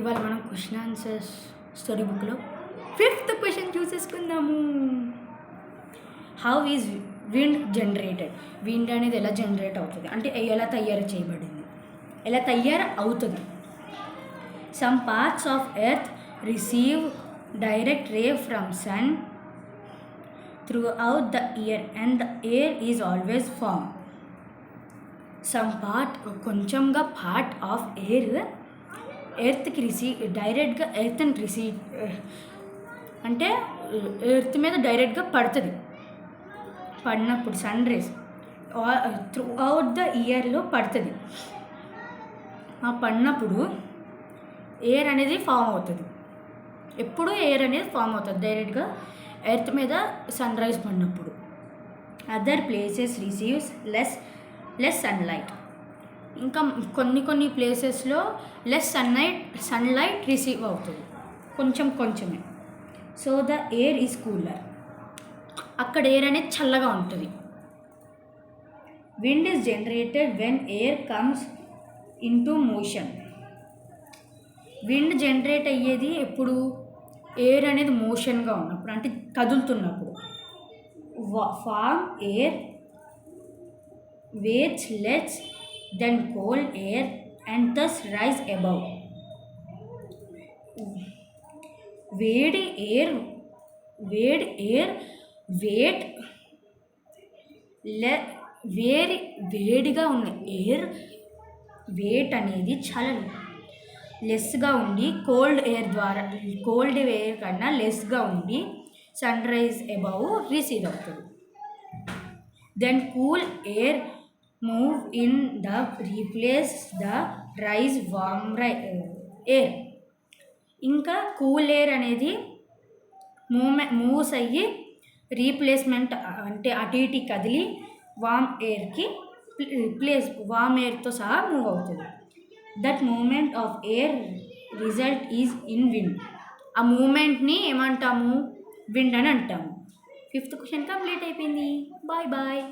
ఇవాళ మనం question answers story బుక్లో 5th క్వశ్చన్ చూసేసుకుందాము. How is wind generated? Wind అనేది ఎలా జనరేట్ అవుతుంది అంటే ఎలా తయారు చేయబడింది, ఎలా తయారు అవుతుంది. Some parts of earth receive direct ray from sun throughout the year and the air is always form. Some కొంచెంగా పార్ట్ ఆఫ్ ఎర్త్కి డైరెక్ట్గా ఎర్త్ని అంటే ఎర్త్ మీద డైరెక్ట్గా పడినప్పుడు sun rays throughout the ఇయర్లో పడుతుంది. ఆ పడినప్పుడు ఎయిర్ అనేది ఫామ్ అవుతుంది. ఎప్పుడు ఎయిర్ అనేది ఫామ్ అవుతుంది డైరెక్ట్గా ఎర్త్ మీద సన్ రైజ్ పడినప్పుడు. Other places receives less sunlight. ఇంకా కొన్ని ప్లేసెస్లో లెస్ సన్లైట్ రిసీవ్ అవుతుంది, కొంచెమే. So the air is cooler. అక్కడ ఎయిర్ అనేది చల్లగా ఉంటుంది. Wind is generated when air comes into motion. Wind generate అయ్యేది ఎప్పుడు? ఎయిర్ అనేది మోషన్గా ఉన్నప్పుడు, అంటే కదులుతున్నప్పుడు. Form air weights less then cold air and thus rise above. వేడి ఎయిర్ వేట్ వేడిగా ఉన్న ఎయిర్ వేట్ అనేది చాలా లెస్గా ఉండి కోల్డ్ ఎయిర్ కన్నా లెస్గా ఉండి సన్ రైజ్ అబౌవ్ రిసీవ్ అవుతుంది. Then cool air move in the replace the rise warm air. ఇంకా కూల్ ఎయిర్ అనేది మూవ్స్ అయ్యి రీప్లేస్మెంట్ అంటే అటు ఇటు కదిలి వార్మ్ ఎయిర్తో సహా మూవ్ అవుతుంది. That moment of air result is in wind. ఆ మూమెంట్ని ఏమంటాము? విండ్ అని అంటాము. 5th క్వశ్చన్ కంప్లీట్ అయిపోయింది. బాయ్.